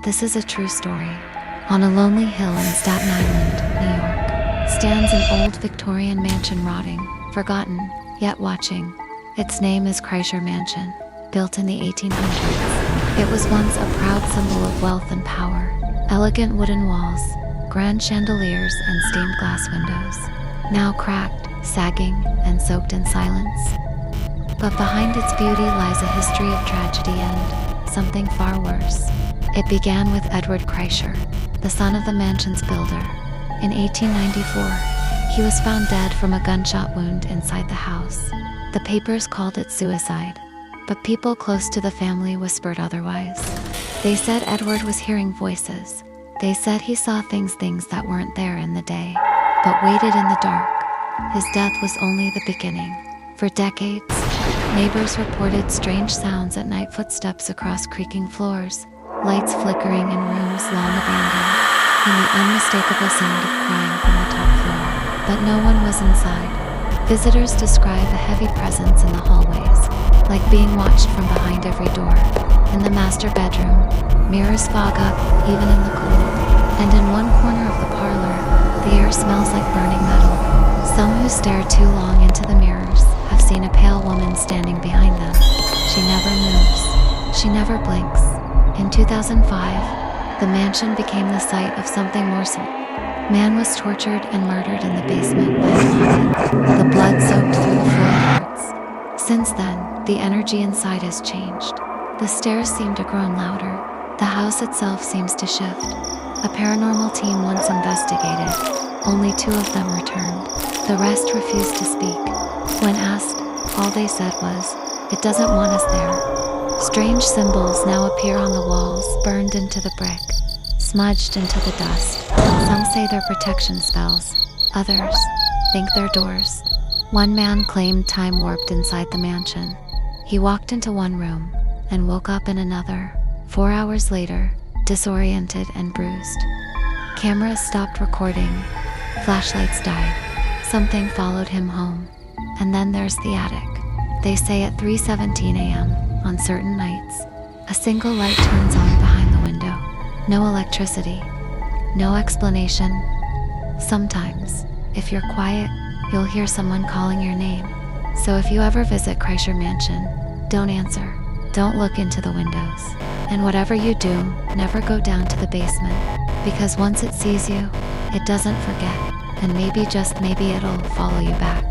This is a true story. On a lonely hill in Staten Island, New York, stands an old Victorian mansion rotting, forgotten, yet watching. Its name is Kreischer Mansion, built in the 1800s. It was once a proud symbol of wealth and power. Elegant wooden walls, grand chandeliers, and stained glass windows. Now cracked, sagging, and soaked in silence. But behind its beauty lies a history of tragedy and something far worse. It began with Edward Kreischer, the son of the mansion's builder. In 1894, he was found dead from a gunshot wound inside the house. The papers called it suicide, but people close to the family whispered otherwise. They said Edward was hearing voices. They said he saw things that weren't there in the day, but waited in the dark. His death was only the beginning. For decades, neighbors reported strange sounds at night, footsteps across creaking floors, lights flickering in rooms long abandoned, and the unmistakable sound of crying from the top floor. But no one was inside. Visitors describe a heavy presence in the hallways, like being watched from behind every door. In the master bedroom, mirrors fog up, even in the cool. And in one corner of the parlor, the air smells like burning metal. Some who stare too long into the mirrors have seen a pale woman standing behind them. She never moves. She never blinks. In 2005, the mansion became the site of something more sinister. Man was tortured and murdered in the basement by a haunted. The blood soaked through the floorboards. Since then, the energy inside has changed. The stairs seem to grow louder. The house itself seems to shift. A paranormal team once investigated. Only 2 of them returned. The rest refused to speak. When asked, all they said was, "It doesn't want us there." Strange symbols now appear on the walls, burned into the brick, smudged into the dust. Some say they're protection spells. Others think they're doors. One man claimed time warped inside the mansion. He walked into one room and woke up in another. 4 hours later, disoriented and bruised. Cameras stopped recording. Flashlights died. Something followed him home. And then there's the attic. They say at 3:17 a.m. on certain nights, a single light turns on behind the window. No electricity. No explanation. Sometimes, if you're quiet, you'll hear someone calling your name. So if you ever visit Kreischer Mansion, don't answer. Don't look into the windows. And whatever you do, never go down to the basement. Because once it sees you, it doesn't forget. And maybe, just maybe, it'll follow you back.